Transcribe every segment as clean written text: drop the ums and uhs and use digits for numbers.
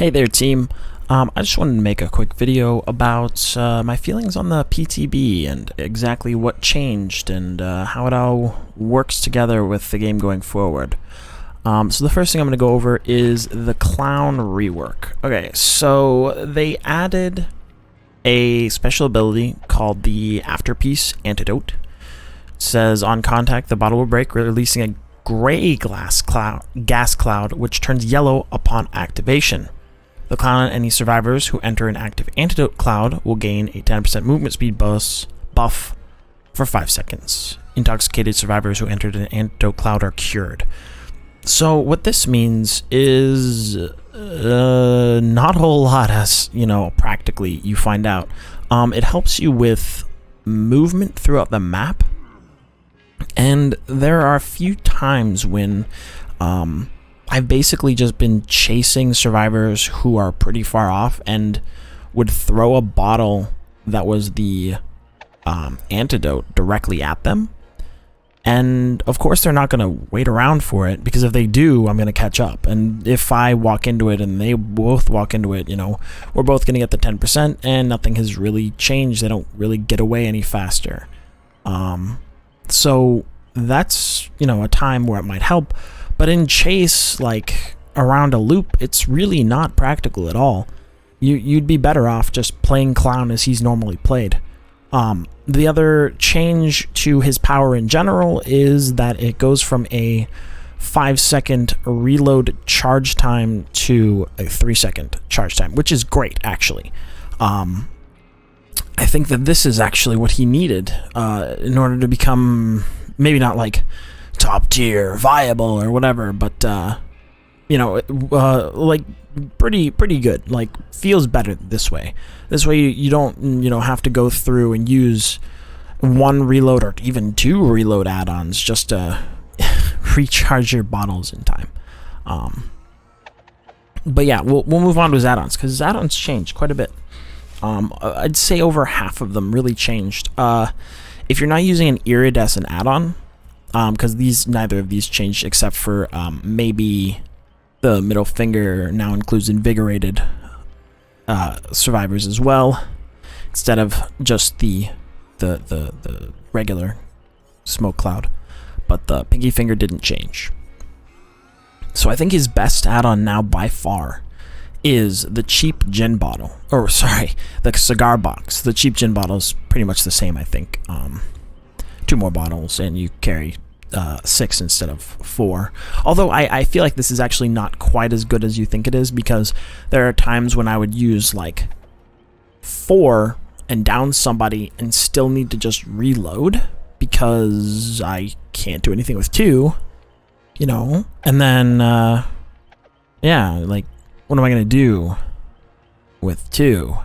Hey there, team. I just wanted to make a quick video about my feelings on the PTB and exactly what changed and how it all works together with the game going forward. So the first thing I'm going to go over is the Clown Rework. Okay, so they added a special ability called the Afterpiece Antidote. It says on contact, the bottle will break, releasing a gray gas cloud, which turns yellow upon activation. The clown and any survivors who enter an active antidote cloud will gain a 10% movement speed buff for 5 seconds. Intoxicated survivors who entered an antidote cloud are cured. So what this means is not a whole lot, as you know, practically you find out. It helps you with movement throughout the map, and there are a few times when I've basically just been chasing survivors who are pretty far off and would throw a bottle that was the antidote directly at them. And of course they're not going to wait around for it, because if they do, I'm going to catch up. And if I walk into it and they both walk into it, you know, we're both going to get the 10% and nothing has really changed. They don't really get away any faster. So that's, you know, a time where it might help. But in chase, like around a loop, it's really not practical at all. You'd be better off just playing Clown as he's normally played. The other change to his power in general is that it goes from a 5-second reload charge time to a 3-second charge time, which is great, actually. I think that this is actually what he needed in order to become maybe not like top tier viable or whatever, but you know, like pretty good. Like, feels better this way. This way you don't, you know, have to go through and use one reload or even 2 reload add-ons just to recharge your bottles in time. But yeah, we'll move on to his add-ons, because his add-ons changed quite a bit. I'd say over half of them really changed. If you're not using an iridescent add-on, because neither of these changed except for maybe the middle finger now includes invigorated survivors as well, instead of just the regular smoke cloud. But the pinky finger didn't change. So I think his best add-on now by far is the cheap gin bottle, or sorry, the cigar box. The cheap gin bottle is pretty much the same, I think. 2 more bottles and you carry 6 instead of 4. Although I feel like this is actually not quite as good as you think it is, because there are times when I would use like 4 and down somebody and still need to just reload because I can't do anything with 2, you know. And then yeah, like, what am I gonna do with 2?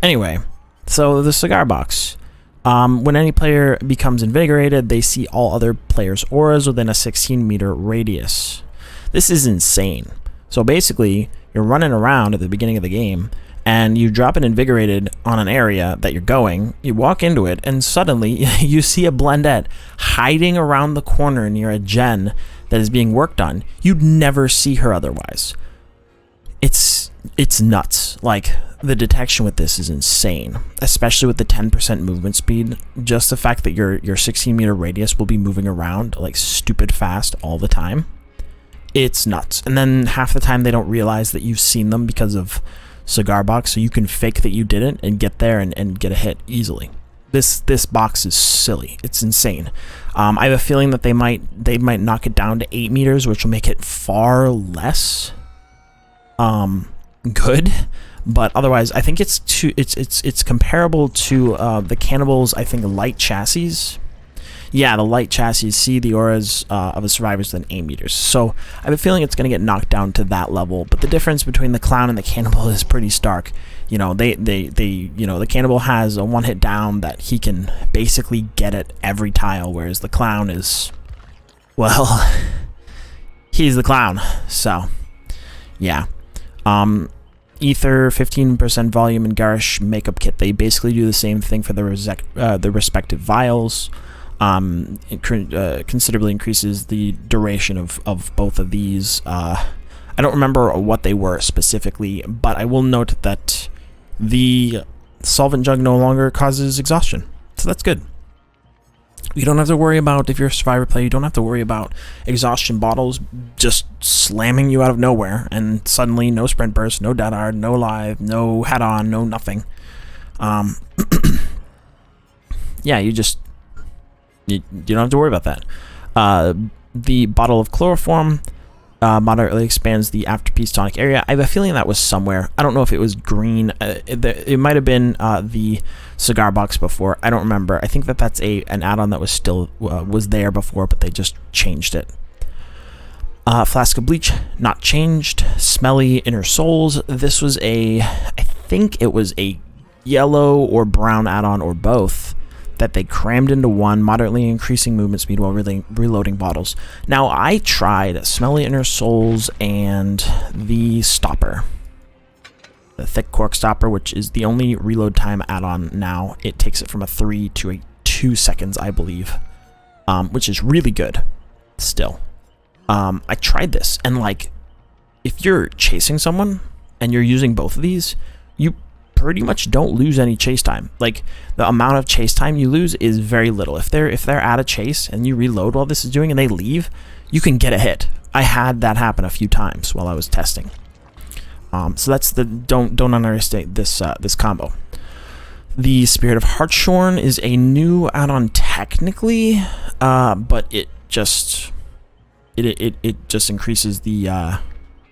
Anyway, so the cigar box. When any player becomes invigorated, they see all other players' auras within a 16-meter radius. This is insane. So basically, you're running around at the beginning of the game, and you drop an invigorated on an area that you're going, you walk into it, and suddenly you see a blendette hiding around the corner near a gen that is being worked on. You'd never see her otherwise. It's nuts. Like, the detection with this is insane, especially with the 10% movement speed. Just the fact that your 16-meter radius will be moving around like stupid fast all the time. It's nuts. And then half the time they don't realize that you've seen them because of cigar box, so you can fake that you didn't and get there and get a hit easily. This box is silly. It's insane. I have a feeling that they might knock it down to 8 meters, which will make it far less good. But otherwise, I think it's comparable to the Cannibals, I think, light chassis. Yeah, the light chassis see the auras of the survivors than 8 meters. So I have a feeling it's going to get knocked down to that level. But the difference between the Clown and the Cannibal is pretty stark. You know, you know, the Cannibal has a 1-hit down that he can basically get at every tile, whereas the Clown is, well, he's the Clown. So yeah. Ether, 15% volume, and Garish makeup kit. They basically do the same thing for the respective vials. It considerably increases the duration of both of these. I don't remember what they were specifically, but I will note that the solvent jug no longer causes exhaustion, so that's good. You don't have to worry about, if you're a survivor player, you don't have to worry about exhaustion bottles just slamming you out of nowhere, and suddenly no sprint burst, no dead hard, no live, no head on, no nothing. Yeah, you don't have to worry about that. The bottle of chloroform moderately expands the after-peace tonic area. I have a feeling that was somewhere. I don't know if it was green. It might have been the cigar box before. I don't remember. I think that's an add-on that was still was there before, but they just changed it. Flask of bleach, not changed. Smelly inner soles. This was I think it was a yellow or brown add-on or both that they crammed into one, moderately increasing movement speed while reloading bottles. Now, I tried Smelly Inner Souls and the Stopper. The Thick Cork Stopper, which is the only reload time add-on now. It takes it from a 3 to a 2 seconds, I believe, which is really good still. I tried this, and like, if you're chasing someone and you're using both of these, you pretty much don't lose any chase time. Like, the amount of chase time you lose is very little. If they're at a chase and you reload while this is doing and they leave, you can get a hit. I had that happen a few times while I was testing. So that's don't underestimate this this combo. The Spirit of Hartshorn is a new add-on technically, but it just increases the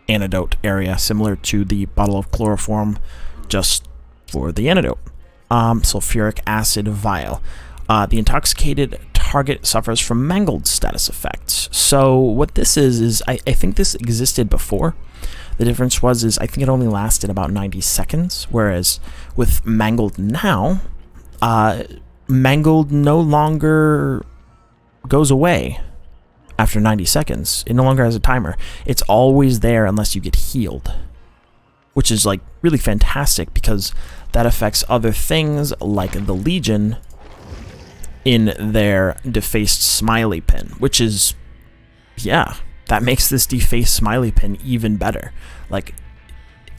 antidote area, similar to the bottle of chloroform, just for the antidote. Sulfuric acid vial. The intoxicated target suffers from mangled status effects. So what this is I think this existed before. The difference is I think it only lasted about 90 seconds, whereas with mangled now, mangled no longer goes away after 90 seconds. It no longer has a timer. It's always there unless you get healed, which is like really fantastic because that affects other things like the Legion in their defaced smiley pin, which is, yeah, that makes this defaced smiley pin even better. Like,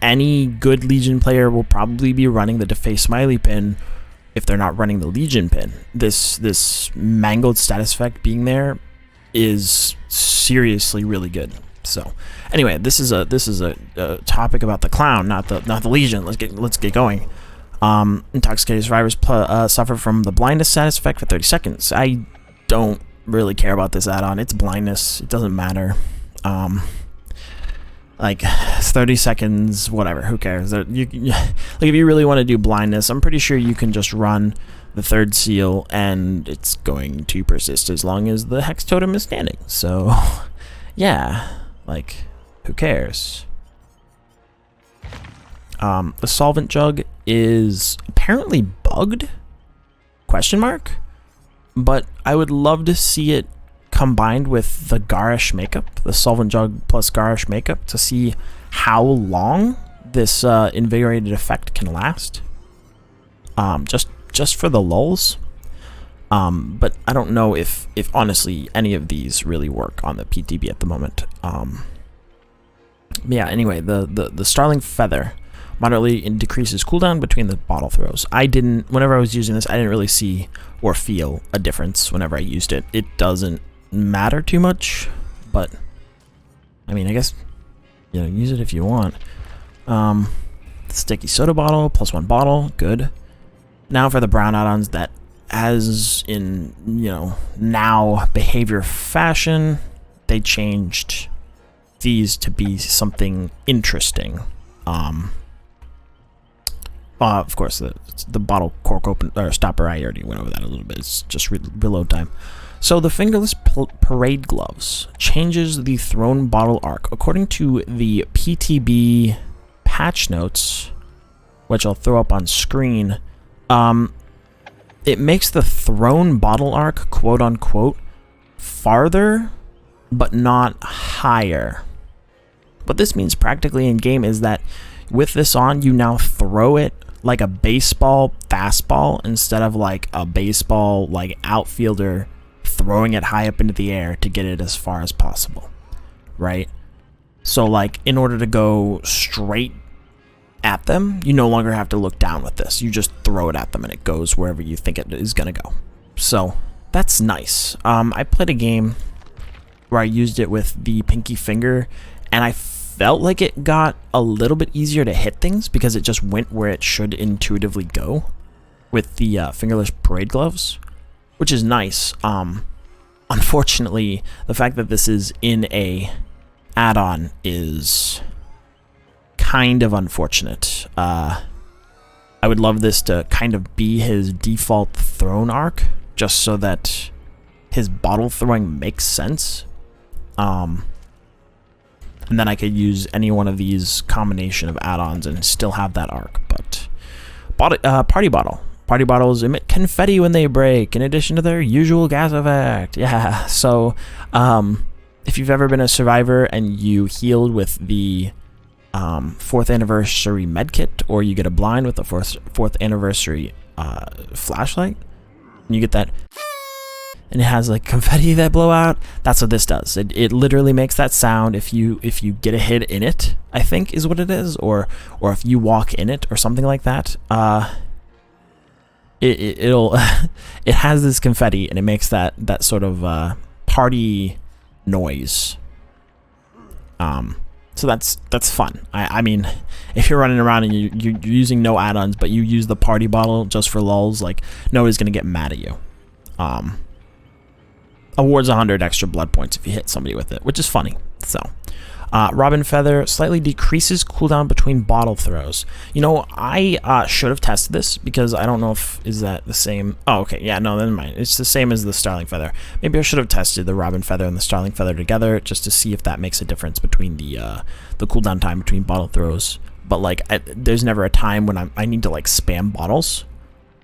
any good Legion player will probably be running the defaced smiley pin if they're not running the Legion pin. This mangled status effect being there is seriously really good. So, anyway, this is a topic about the clown, not the Legion. Let's get going. Intoxicated survivors suffer from the blindness status effect for 30 seconds. I don't really care about this add-on. It's blindness. It doesn't matter. Like 30 seconds, whatever. Who cares? Like, if you really want to do blindness, I'm pretty sure you can just run the third seal, and it's going to persist as long as the hex totem is standing. So, yeah. Like, who cares? The solvent jug is apparently bugged? Question mark? But I would love to see it combined with the garish makeup, the solvent jug plus garish makeup, to see how long this invigorated effect can last. Just for the lulz. But I don't know if honestly any of these really work on the PTB at the moment. Yeah, anyway, the Starling Feather moderately decreases cooldown between the bottle throws. Whenever I was using this, I didn't really see or feel a difference whenever I used it. It doesn't matter too much, but I mean, I guess, you know, use it if you want. Sticky soda bottle, +1 bottle, good. Now for the brown add-ons that, as in, you know, now behavior fashion, they changed these to be something interesting. Of course, the bottle cork open or stopper, I already went over that a little bit. It's just reload time. So the fingerless parade gloves changes the thrown bottle arc. According to the PTB patch notes, which I'll throw up on screen, it makes the thrown bottle arc, quote unquote, farther, but not higher. What this means practically in game is that with this on, you now throw it like a baseball fastball instead of like a baseball like outfielder throwing it high up into the air to get it as far as possible, right? So like in order to go straight at them, you no longer have to look down with this. You just throw it at them and it goes wherever you think it is going to go. So that's nice. I played a game where I used it with the pinky finger, and I felt like it got a little bit easier to hit things because it just went where it should intuitively go with the fingerless parade gloves, which is nice. Unfortunately, the fact that this is in a add-on is kind of unfortunate. I would love this to kind of be his default throne arc, just so that his bottle throwing makes sense. And then I could use any one of these combination of add-ons and still have that arc. But party bottle. Party bottles emit confetti when they break, in addition to their usual gas effect. Yeah, so if you've ever been a survivor and you healed with the 4th anniversary medkit, or you get a blind with the 4th anniversary flashlight, and you get that, and it has like confetti that blow out, that's what this does. It literally makes that sound if you get a hit in it, I think is what it is, or if you walk in it or something like that. It'll it has this confetti, and it makes that sort of party noise. So that's fun. I mean, if you're running around and you're using no add-ons, but you use the party bottle just for lulz, like, nobody's gonna get mad at you. Awards 100 extra blood points if you hit somebody with it, which is funny. So Robin Feather slightly decreases cooldown between bottle throws. You know, I should have tested this, because I don't know if is that the same. Oh, okay, yeah, no, never mind. It's the same as the Starling Feather. Maybe I should have tested the Robin Feather and the Starling Feather together, just to see if that makes a difference between the cooldown time between bottle throws. But like, there's never a time when I need to like spam bottles,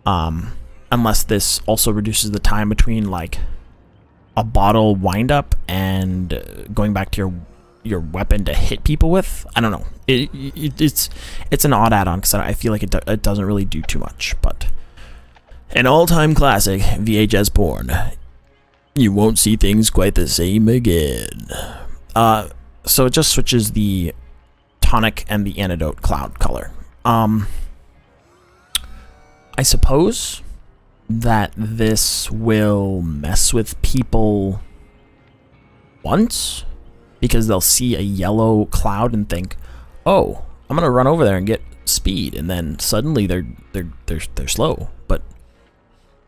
unless this also reduces the time between like a bottle wind up and going back to your weapon to hit people with. I don't know. It's an odd add-on, because I feel like it doesn't really do too much. But an all-time classic, VHS porn. You won't see things quite the same again. So it just switches the tonic and the antidote cloud color. I suppose that this will mess with people once, because they'll see a yellow cloud and think, "Oh, I'm gonna run over there and get speed," and then suddenly they're slow. But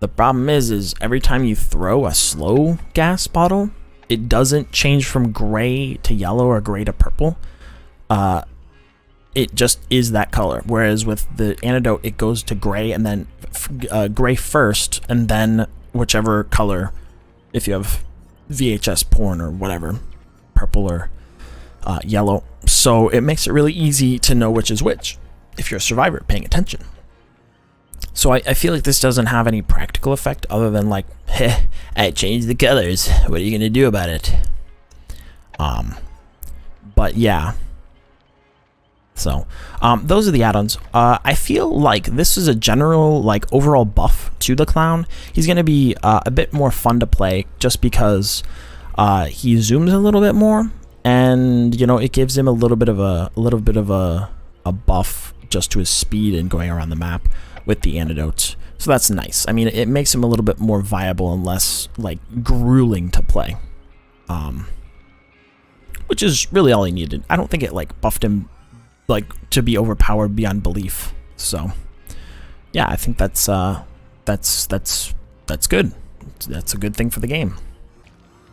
the problem is every time you throw a slow gas bottle, it doesn't change from gray to yellow or gray to purple. It just is that color. Whereas with the antidote, it goes to gray, and then gray first, and then whichever color, if you have VHS porn or whatever, purple or yellow. So it makes it really easy to know which is which if you're a survivor paying attention. So I feel like this doesn't have any practical effect other than like, heh, I changed the colors. What are you gonna do about it? But yeah. So those are the add-ons. I feel like this is a general like overall buff to the clown. He's gonna be a bit more fun to play, just because he zooms a little bit more, and you know, it gives him a little bit of a buff just to his speed and going around the map with the antidotes. So that's nice. I mean, it makes him a little bit more viable and less like grueling to play, which is really all he needed. I don't think it like buffed him like to be overpowered beyond belief. So yeah, I think that's good. That's a good thing for the game.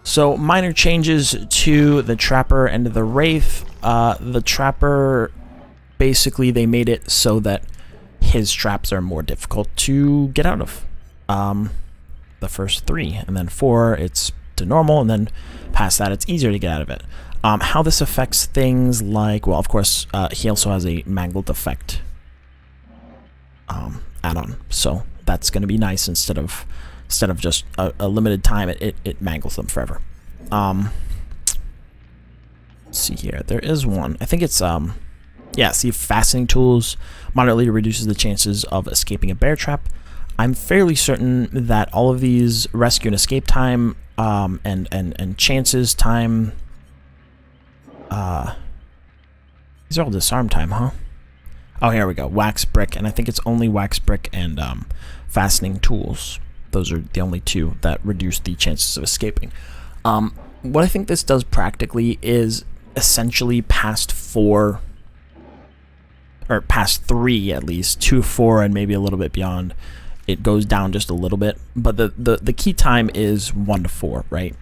So minor changes to the Trapper and the Wraith. The Trapper, basically they made it so that his traps are more difficult to get out of. The first 3, and then 4 it's to normal, and then past that it's easier to get out of it. How this affects things like, well, of course, he also has a mangled effect add-on, so that's going to be nice. Instead of just a limited time, it mangles them forever. Let's see here, there is one. I think it's yeah. See, fastening tools moderately reduces the chances of escaping a bear trap. I'm fairly certain that all of these rescue and escape time and chances time These are all disarm time, huh? Oh, here we go. Wax brick, and I think it's only wax brick and fastening tools. Those are the only two that reduce the chances of escaping. What I think this does practically is essentially past 4, or past 3 at least, 2, 4, and maybe a little bit beyond. It goes down just a little bit, but the key time is 1 to 4, right?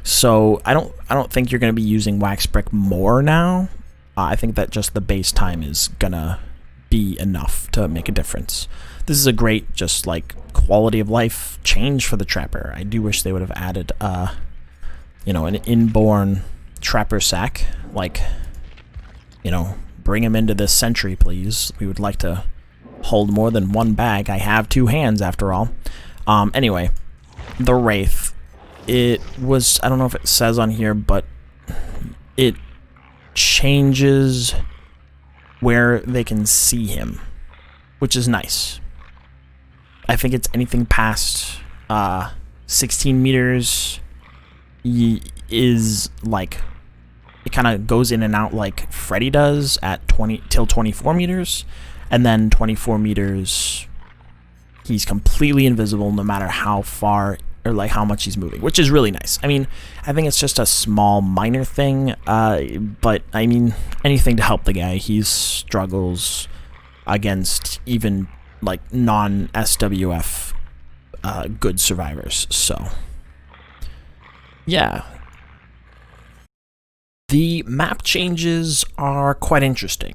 So I don't think you're going to be using wax brick more now. I think that just the base time is gonna be enough to make a difference. This is a great, just like, quality of life change for the trapper. I do wish they would have added, you know, an inborn trapper sack. Like, you know, bring him into this sentry, please. We would like to hold more than 1 bag. I have 2 hands, after all. Anyway, the Wraith. It was, I don't know if it says on here, but it changes where they can see him, which is nice. I think it's anything past 16 meters is like, it kind of goes in and out like Freddy does at 20 till 24 meters, and then 24 meters he's completely invisible no matter how far or like how much he's moving, which is really nice. I mean, I think it's just a small minor thing, but I mean, anything to help the guy. He struggles against even like non-SWF good survivors, so yeah. The map changes are quite interesting.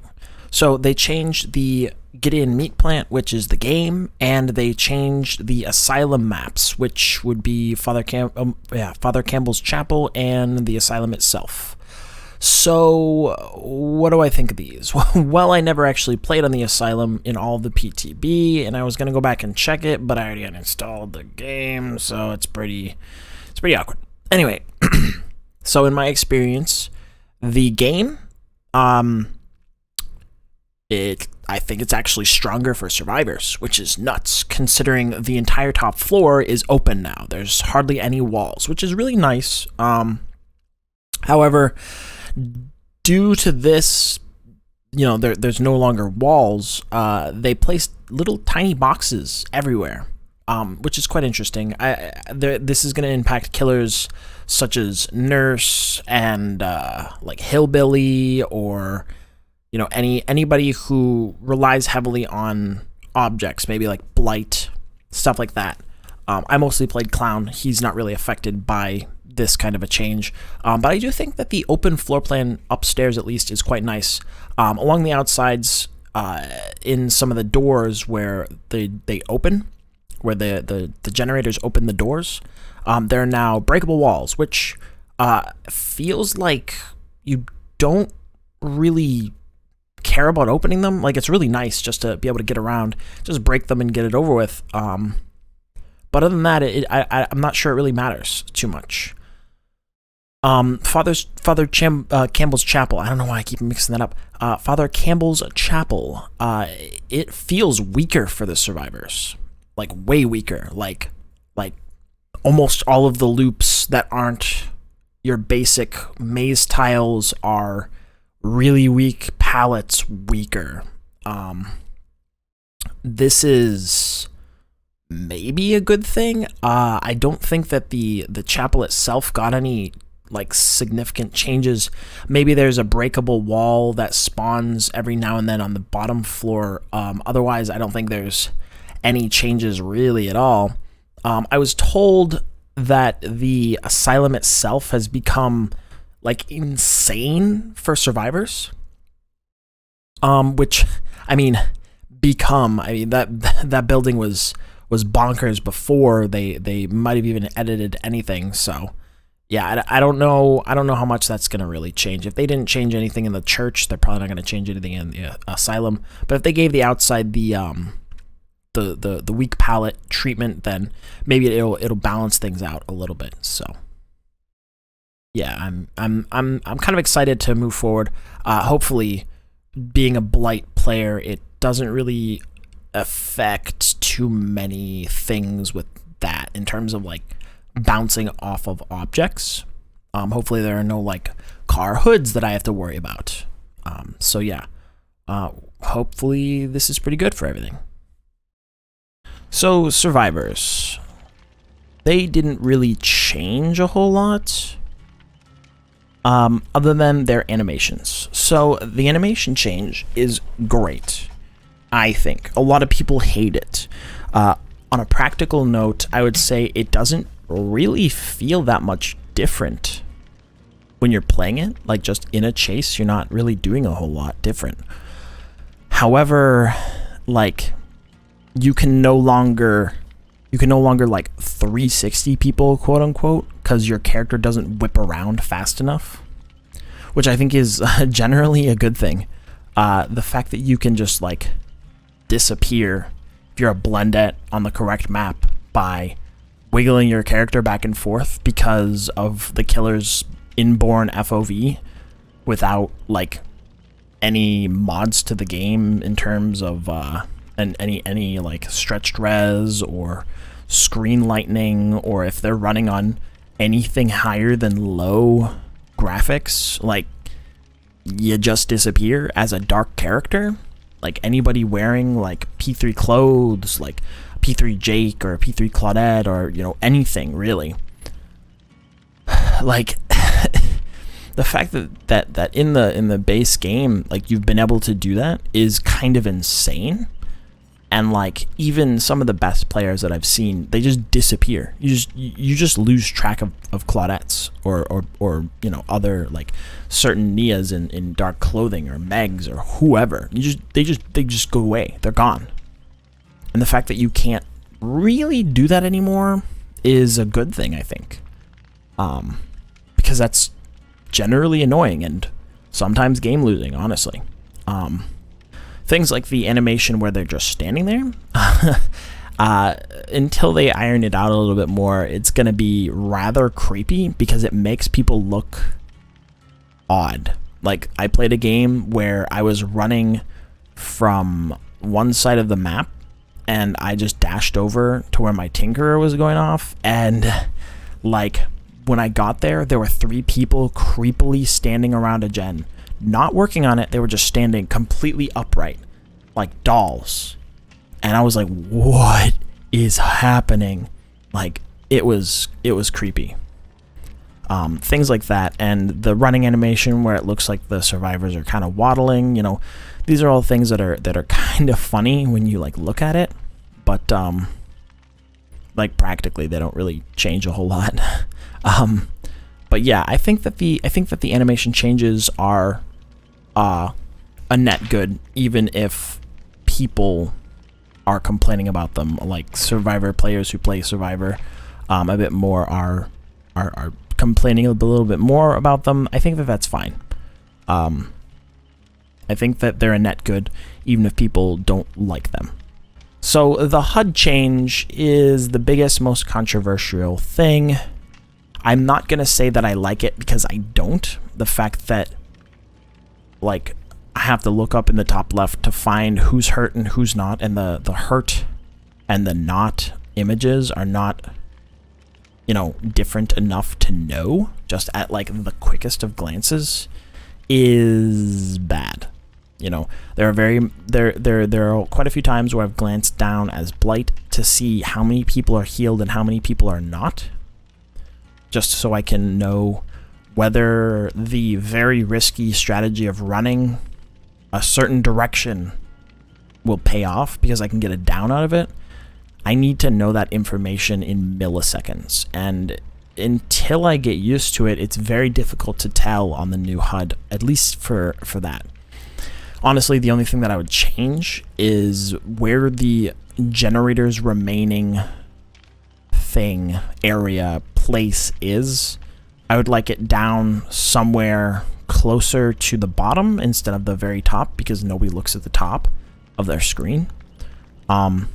So they changed the Gideon Meat Plant, which is the game, and they changed the Asylum maps, which would be Father Campbell's Chapel and the Asylum itself. So what do I think of these? Well, I never actually played on the Asylum in all of the PTB, and I was going to go back and check it, but I already uninstalled the game, so it's pretty awkward. Anyway, so in my experience, the game, I think it's actually stronger for survivors, which is nuts, considering the entire top floor is open now. There's hardly any walls, which is really nice. However, due to this, you know, there's no longer walls, they placed little tiny boxes everywhere, which is quite interesting. This is going to impact killers such as Nurse and like Hillbilly, or you know, anybody who relies heavily on objects, maybe like Blight, stuff like that. I mostly played Clown. He's not really affected by this kind of a change. But I do think that the open floor plan upstairs, at least, is quite nice. Along the outsides, in some of the doors where they open, where the generators open the doors, there are now breakable walls, which feels like you don't really care about opening them. Like, it's really nice just to be able to get around, just break them and get it over with. But other than that, I'm not sure it really matters too much. Father Campbell's Chapel. I don't know why I keep mixing that up. Father Campbell's Chapel. It feels weaker for the survivors, like way weaker. Like almost all of the loops that aren't your basic maze tiles are really weak. Pallets weaker. This is maybe a good thing. I don't think that the chapel itself got any like significant changes. Maybe there's a breakable wall that spawns every now and then on the bottom floor. Otherwise, I don't think there's any changes really at all. I was told that the asylum itself has become like insane for survivors. Which, I mean, that building was bonkers before they might have even edited anything. So yeah, I don't know how much that's gonna really change. If they didn't change anything in the church, they're probably not gonna change anything in the asylum. But if they gave the outside the weak palette treatment, then maybe it'll balance things out a little bit. So yeah, I'm kind of excited to move forward. Hopefully, being a Blight player, it doesn't really affect too many things with that in terms of like bouncing off of objects. Hopefully there are no like car hoods that I have to worry about. So yeah, hopefully this is pretty good for everything. So survivors, they didn't really change a whole lot, other than their animations. So the animation change is great, I think. A lot of people hate it. On a practical note, I would say it doesn't really feel that much different when you're playing it. Like, just in a chase, you're not really doing a whole lot different. However, like, you can no longer like 360 people, quote unquote, because your character doesn't whip around fast enough, which I think is generally a good thing. The fact that you can just like disappear if you're a blendette on the correct map by wiggling your character back and forth because of the killer's inborn FOV without like any mods to the game in terms of any like stretched res or screen lightning, or if they're running on anything higher than low graphics, like you just disappear as a dark character. Like anybody wearing like P3 clothes, like P3 Jake or P3 Claudette, or you know, anything really. Like the fact that in the base game, like you've been able to do that is kind of insane. And like even some of the best players that I've seen, they just disappear. You just lose track of Claudettes or you know, other like certain Nias in dark clothing, or Megs or whoever. They just go away. They're gone. And the fact that you can't really do that anymore is a good thing, I think. Because that's generally annoying and sometimes game losing, honestly. Things like the animation where they're just standing there, until they iron it out a little bit more, it's going to be rather creepy because it makes people look odd. Like, I played a game where I was running from one side of the map and I just dashed over to where my Tinkerer was going off, and like when I got there, there were 3 people creepily standing around a gen. Not working on it, they were just standing completely upright, like dolls. And I was like, what is happening? Like, it was creepy. Things like that, and the running animation where it looks like the survivors are kind of waddling, you know, these are all things that are kind of funny when you like look at it, but like practically they don't really change a whole lot. But yeah, I think that the animation changes are a net good, even if people are complaining about them. Like Survivor players who play Survivor a bit more are complaining a little bit more about them. I think that that's fine. I think that they're a net good, even if people don't like them. So the HUD change is the biggest, most controversial thing. I'm not going to say that I like it, because I don't. The fact that, like, I have to look up in the top left to find who's hurt and who's not, and the hurt and the not images are not, you know, different enough to know just at like the quickest of glances is bad. You know, there are quite a few times where I've glanced down as Blight to see how many people are healed and how many people are not, just so I can know whether the very risky strategy of running a certain direction will pay off, because I can get a down out of it. I need to know that information in milliseconds, and until I get used to it, it's very difficult to tell on the new HUD, at least for that. Honestly, the only thing that I would change is where the generator's remaining place is. I would like it down somewhere closer to the bottom instead of the very top, because nobody looks at the top of their screen. Like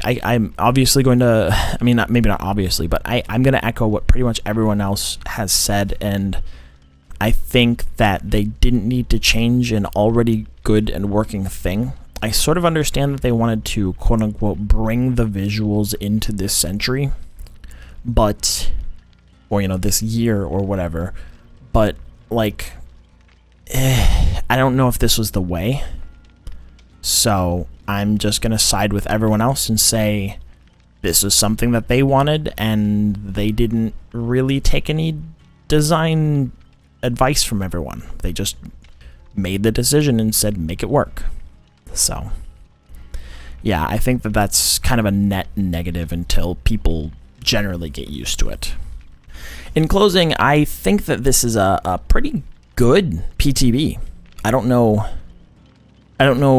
I'm obviously going to, I mean, maybe not obviously, but I'm going to echo what pretty much everyone else has said, and I think that they didn't need to change an already good and working thing. I sort of understand that they wanted to, quote-unquote, bring the visuals into this century, but or, you know, this year or whatever. But, like, I don't know if this was the way. So I'm just going to side with everyone else and say this is something that they wanted, and they didn't really take any design advice from everyone. They just made the decision and said, make it work. So, yeah, I think that that's kind of a net negative until people generally get used to it. In closing, I think that this is a pretty good PTB. I don't know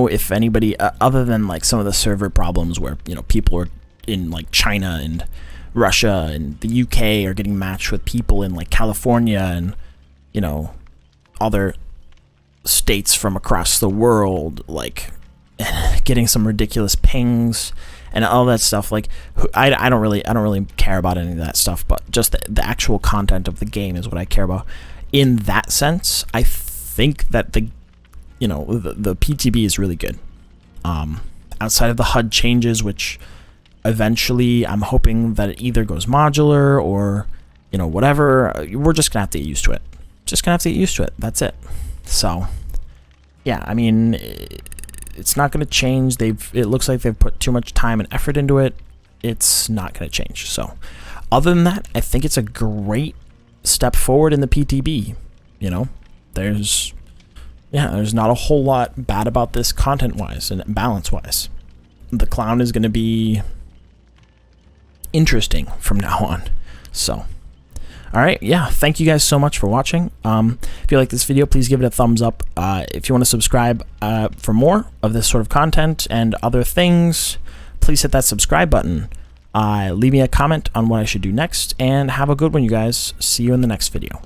if anybody, other than like some of the server problems where, you know, people are in like China and Russia and the UK are getting matched with people in like California and, you know, other states from across the world, like getting some ridiculous pings and all that stuff. Like, I don't really care about any of that stuff, but just the actual content of the game is what I care about. In that sense, I think that the PTB is really good. Outside of the HUD changes, which eventually I'm hoping that it either goes modular or, you know, whatever, we're just gonna have to get used to it. That's it. So, yeah, I mean, it's not gonna change. It looks like they've put too much time and effort into it. It's not gonna change. So, other than that, I think it's a great step forward in the PTB. You know, there's not a whole lot bad about this content-wise and balance-wise. The clown is going to be interesting from now on. So, all right, yeah, thank you guys so much for watching. If you like this video, please give it a thumbs up. If you want to subscribe for more of this sort of content and other things, please hit that subscribe button. Leave me a comment on what I should do next, and have a good one, you guys. See you in the next video.